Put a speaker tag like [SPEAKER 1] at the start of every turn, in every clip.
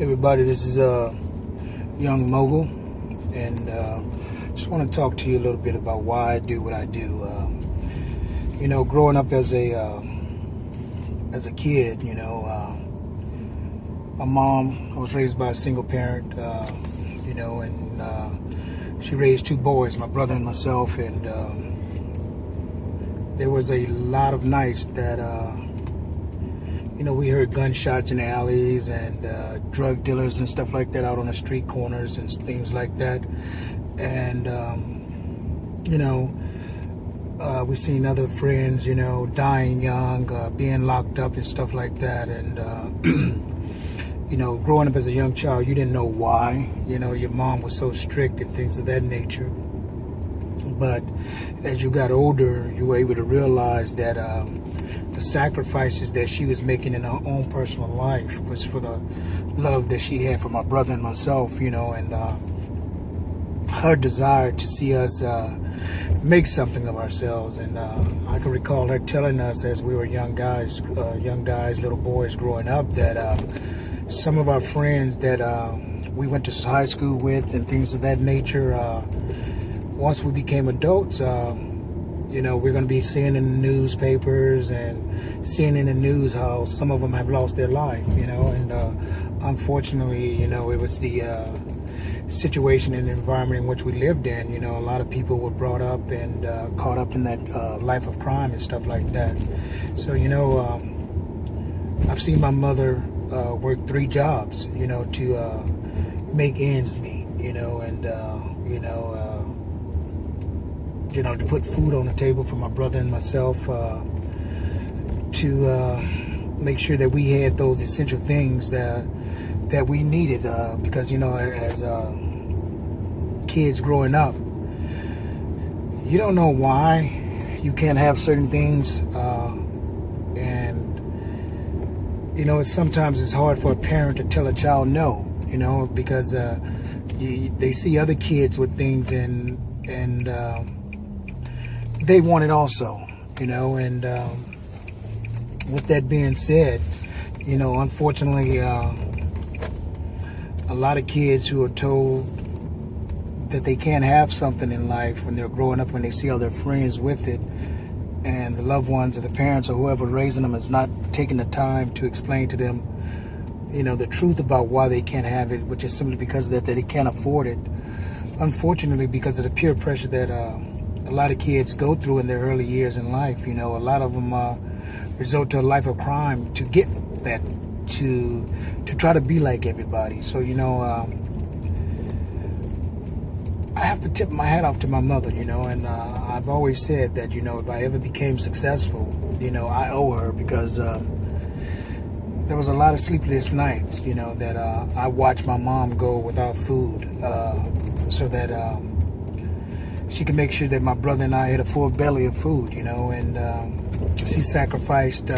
[SPEAKER 1] Everybody, this is young Mogul, and just want to talk to you a little bit about why I do what I do. Growing up as a kid, my mom, I was raised by a single parent, and she raised two boys, my brother and myself, and there was a lot of nights that we heard gunshots in the alleys and drug dealers and stuff like that out on the street corners and things like that. And, we seen other friends, dying young, being locked up and stuff like that. And, growing up as a young child, you didn't know why. Your mom was so strict and things of that nature. But as you got older, you were able to realize that the sacrifices that she was making in her own personal life was for the love that she had for my brother and myself, and her desire to see us make something of ourselves. And I can recall her telling us as we were young guys, little boys growing up, that some of our friends that we went to high school with and things of that nature, once we became adults, we're going to be seeing in the newspapers and seeing in the news how some of them have lost their life, and unfortunately, it was the situation and environment in which we lived in. A lot of people were brought up and caught up in that life of crime and stuff like that. So, I've seen my mother work 3 jobs, to make ends meet, and, to put food on the table for my brother and myself, to make sure that we had those essential things that we needed, because as kids growing up, you don't know why you can't have certain things, and sometimes it's hard for a parent to tell a child no, because they see other kids with things and they want it also, and with that being said, unfortunately, a lot of kids who are told that they can't have something in life when they're growing up, when they see all their friends with it, and the loved ones or the parents or whoever raising them is not taking the time to explain to them, the truth about why they can't have it, which is simply because that they can't afford it. Unfortunately, because of the peer pressure that a lot of kids go through in their early years in life, a lot of them resort to a life of crime to get that, to try to be like everybody. So, I have to tip my hat off to my mother, and I've always said that, if I ever became successful, I owe her, because there was a lot of sleepless nights, that I watched my mom go without food, so that she could make sure that my brother and I had a full belly of food, and she sacrificed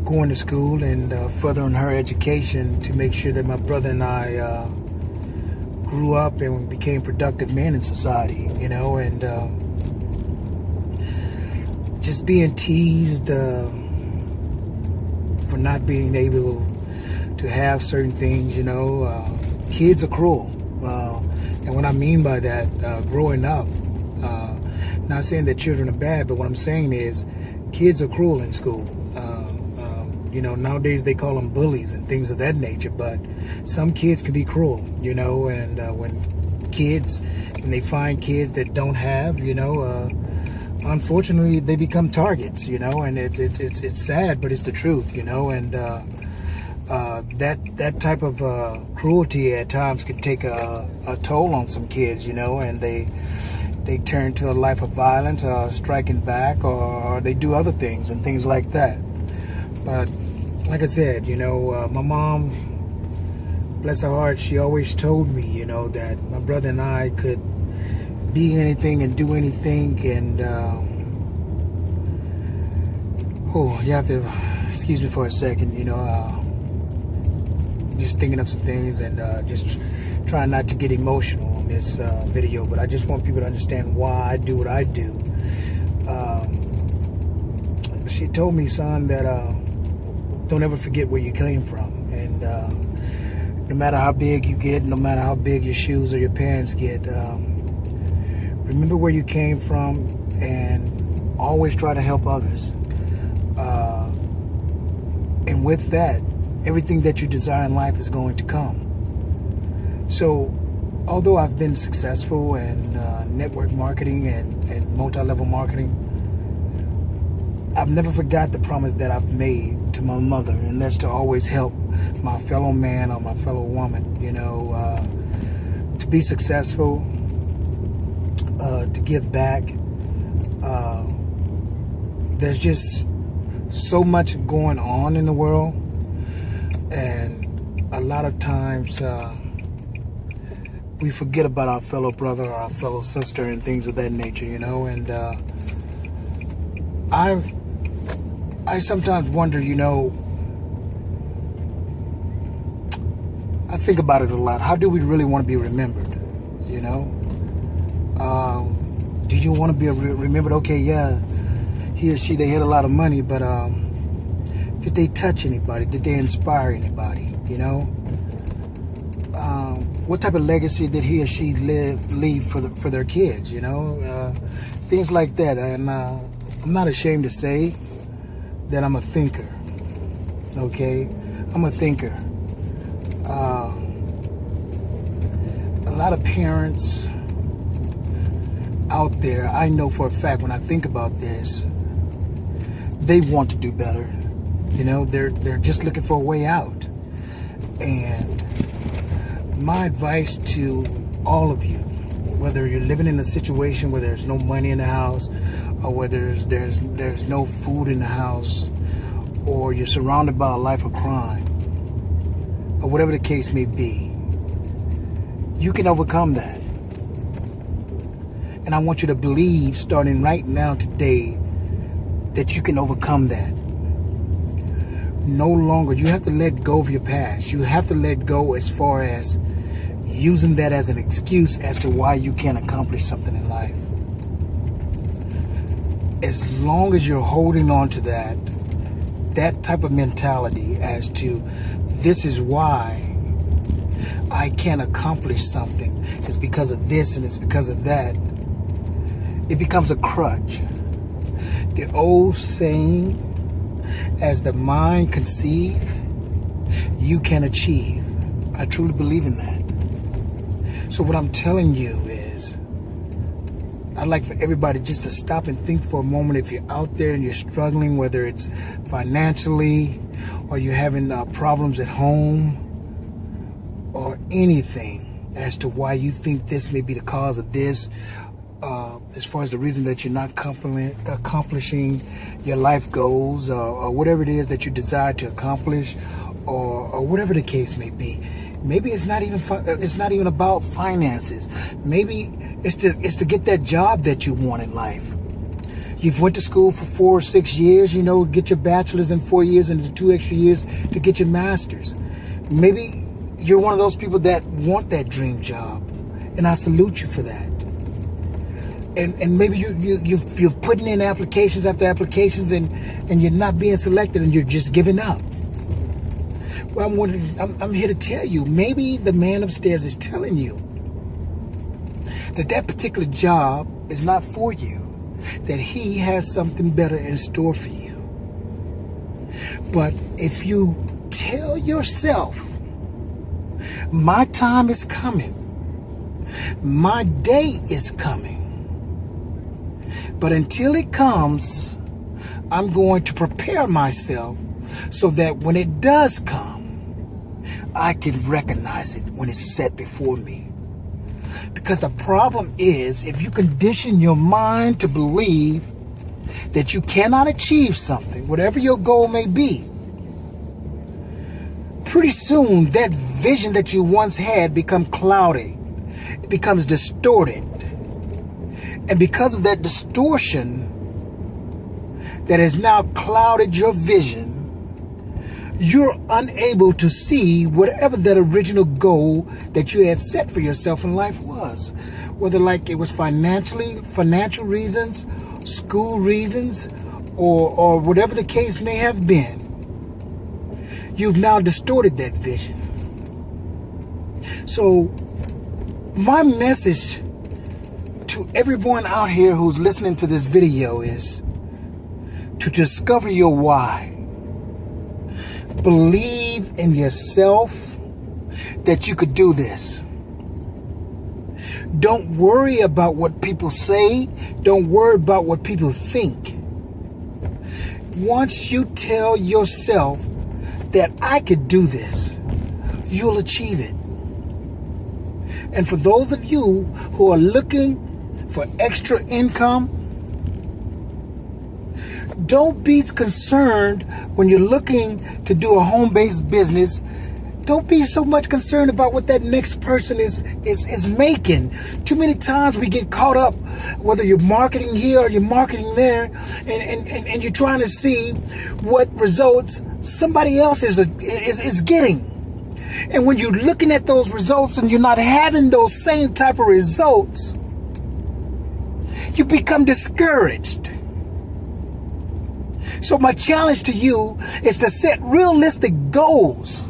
[SPEAKER 1] going to school and furthering her education to make sure that my brother and I grew up and became productive men in society, and just being teased for not being able to have certain things, kids are cruel. And what I mean by that, growing up, not saying that children are bad, but what I'm saying is kids are cruel in school. Nowadays they call them bullies and things of that nature, but some kids can be cruel, and when they find kids that don't have, unfortunately they become targets, and it's sad, but it's the truth, and that type of cruelty at times can take a toll on some kids, and they turn to a life of violence, striking back, or they do other things and things like that. But like I said, my mom, bless her heart, she always told me, that my brother and I could be anything and do anything, and you have to excuse me for a second, just thinking of some things and just trying not to get emotional on this video, but I just want people to understand why I do what I do. She told me, son, that don't ever forget where you came from, and no matter how big you get, no matter how big your shoes or your pants get, remember where you came from and always try to help others. And with that, everything that you desire in life is going to come. So, although I've been successful in network marketing and multi-level marketing, I've never forgot the promise that I've made to my mother, and that's to always help my fellow man or my fellow woman, you know, to be successful, to give back. There's just so much going on in the world, and a lot of times we forget about our fellow brother or our fellow sister and things of that nature, you know. And I sometimes wonder, you know, I think about it a lot. How do we really want to be remembered, you know? Do you want to be remembered? Okay, yeah, he or she, they had a lot of money, but did they touch anybody? Did they inspire anybody, you know? What type of legacy did he or she leave for their kids, you know? Things like that. And I'm not ashamed to say that I'm a thinker, okay? I'm a thinker. A lot of parents out there, I know for a fact, when I think about this, they want to do better. You know, they're just looking for a way out. And my advice to all of you, whether you're living in a situation where there's no money in the house, or whether there's no food in the house, or you're surrounded by a life of crime, or whatever the case may be, you can overcome that. And I want you to believe, starting right now today, that you can overcome that. No longer, you have to let go of your past. You have to let go as far as using that as an excuse as to why you can't accomplish something in life. As long as you're holding on to that type of mentality as to, this is why I can't accomplish something, it's because of this and it's because of that, it becomes a crutch. The old saying, as the mind conceive, you can achieve. I truly believe in that. So what I'm telling you is, I'd like for everybody just to stop and think for a moment. If you're out there and you're struggling, whether it's financially or you're having problems at home or anything, as to why you think this may be the cause of this, as far as the reason that you're not accomplishing your life goals, or whatever it is that you desire to accomplish, or whatever the case may be. Maybe it's not even about finances. Maybe it's to get that job that you want in life. You've went to school for 4 or 6 years, you know, get your bachelor's in 4 years and 2 extra years to get your master's. Maybe you're one of those people that want that dream job, and I salute you for that. And maybe you've put in applications after applications, and you're not being selected, and you're just giving up. Well, I'm here to tell you, maybe the man upstairs is telling you that particular job is not for you, that he has something better in store for you. But if you tell yourself, my time is coming, my day is coming, but until it comes, I'm going to prepare myself so that when it does come, I can recognize it when it's set before me. Because the problem is, if you condition your mind to believe that you cannot achieve something, whatever your goal may be, pretty soon that vision that you once had becomes cloudy. It becomes distorted. And because of that distortion that has now clouded your vision, you're unable to see whatever that original goal that you had set for yourself in life was. Whether like it was financial reasons, school reasons, or whatever the case may have been. You've now distorted that vision. So my message to everyone out here who's listening to this video is to discover your why. Believe in yourself that you could do this. Don't worry about what people say. Don't worry about what people think. Once you tell yourself that I could do this, you'll achieve it. And for those of you who are looking for extra income, don't be concerned when you're looking to do a home-based business. Don't be so much concerned about what that next person is making. Too many times we get caught up, whether you're marketing here or you're marketing there, and you're trying to see what results somebody else is getting. And when you're looking at those results and you're not having those same type of results, you become discouraged. So my challenge to you is to set realistic goals.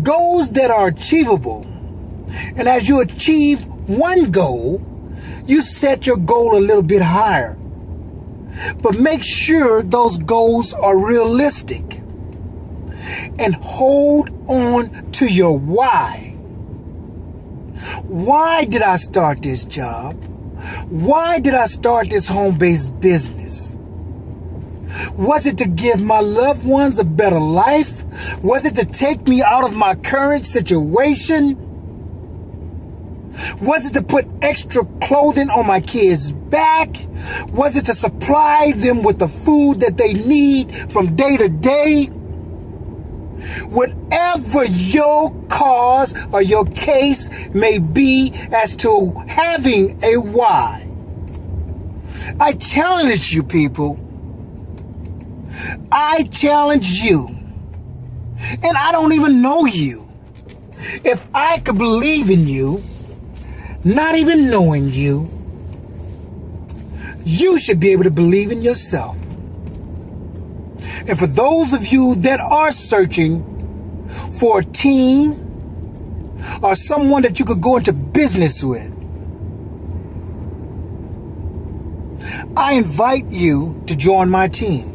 [SPEAKER 1] Goals that are achievable. And as you achieve one goal, you set your goal a little bit higher. But make sure those goals are realistic. And hold on to your why. Why did I start this job? Why did I start this home-based business? Was it to give my loved ones a better life? Was it to take me out of my current situation? Was it to put extra clothing on my kids' back? Was it to supply them with the food that they need from day to day? Whatever your cause or your case may be as to having a why, I challenge you, people. I challenge you. And I don't even know you. If I could believe in you, not even knowing you, you should be able to believe in yourself. And for those of you that are searching for a team or someone that you could go into business with, I invite you to join my team.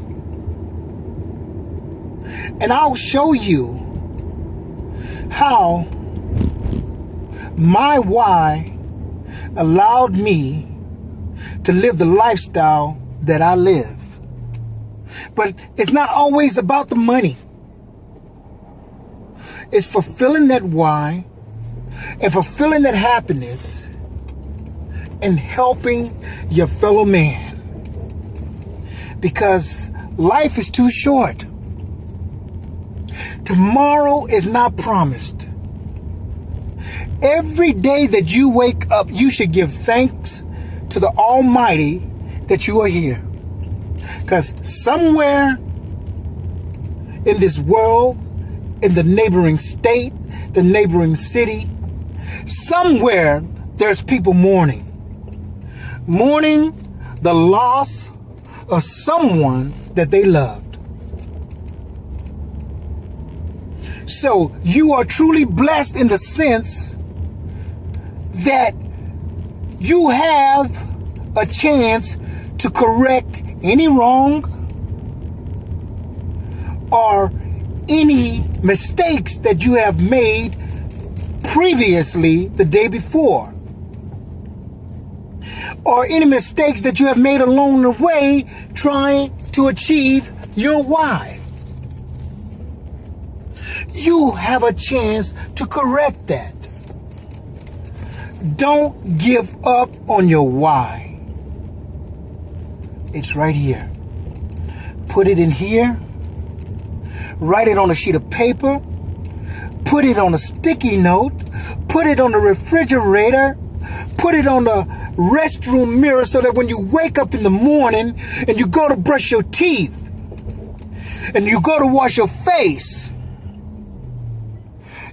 [SPEAKER 1] And I'll show you how my why allowed me to live the lifestyle that I live. But it's not always about the money. It's fulfilling that why and fulfilling that happiness and helping your fellow man. Because life is too short. Tomorrow is not promised. Every day that you wake up, you should give thanks to the Almighty that you are here. Because somewhere in this world, in the neighboring state, the neighboring city, somewhere there's people mourning. Mourning the loss of someone that they loved. So you are truly blessed in the sense that you have a chance to correct any wrong or any mistakes that you have made previously the day before, or any mistakes that you have made along the way trying to achieve your why. You have a chance to correct that. Don't give up on your why. It's right here. Put it in here. Write it on a sheet of paper. Put it on a sticky note. Put it on the refrigerator. Put it on the restroom mirror so that when you wake up in the morning and you go to brush your teeth and you go to wash your face,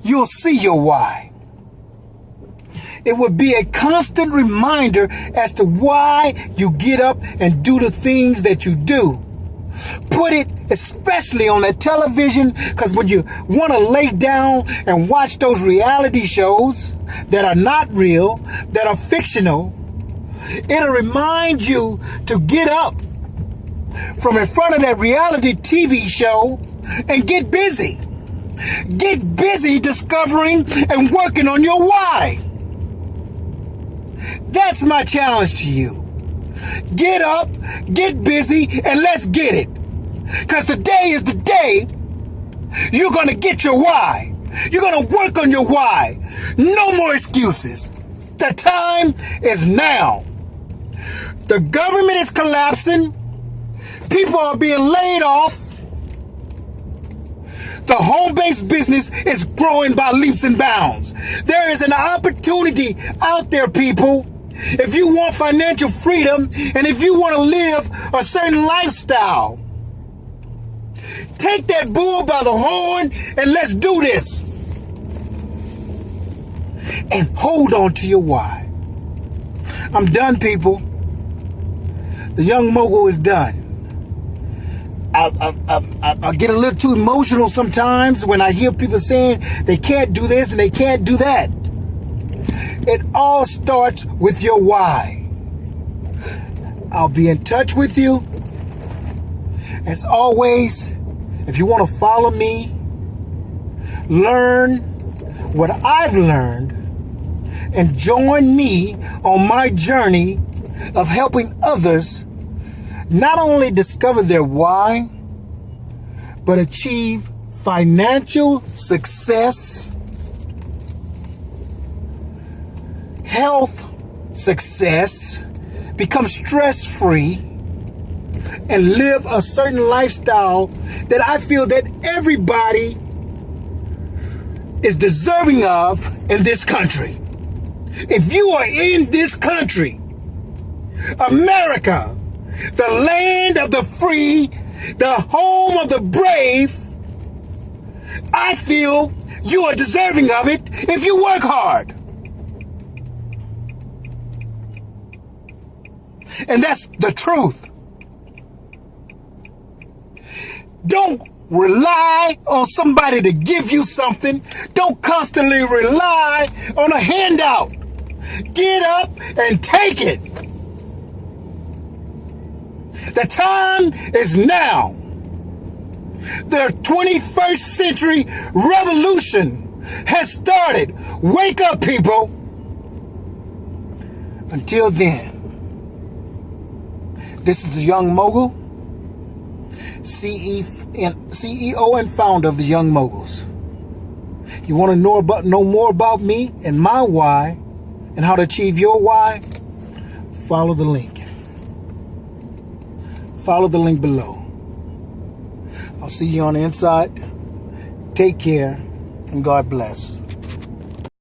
[SPEAKER 1] you'll see your why. It would be a constant reminder as to why you get up and do the things that you do. Put it especially on that television, because when you want to lay down and watch those reality shows that are not real, that are fictional, it'll remind you to get up from in front of that reality TV show and get busy. Get busy discovering and working on your why. That's my challenge to you. Get up, get busy, and let's get it. Because today is the day you're going to get your why. You're going to work on your why. No more excuses. The time is now. The government is collapsing. People are being laid off. The home-based business is growing by leaps and bounds. There is an opportunity out there, people. If you want financial freedom and if you want to live a certain lifestyle, take that bull by the horn and let's do this. And hold on to your why. I'm done, people. The Young Mogul is done. I get a little too emotional sometimes when I hear people saying they can't do this and they can't do that. It all starts with your why. I'll be in touch with you. As always, if you want to follow me, learn what I've learned, and join me on my journey of helping others not only discover their why, but achieve financial success, health success, become stress-free, and live a certain lifestyle that I feel that everybody is deserving of in this country. If you are in this country, America, the land of the free, the home of the brave, I feel you are deserving of it if you work hard. And that's the truth. Don't rely on somebody to give you something. Don't constantly rely on a handout. Get up and take it. The time is now. The 21st century revolution has started. Wake up, people. Until then, this is the Young Mogul, CEO and founder of the Young Moguls. You want to know more about me and my why and how to achieve your why? Follow the link. Follow the link below. I'll see you on the inside. Take care and God bless.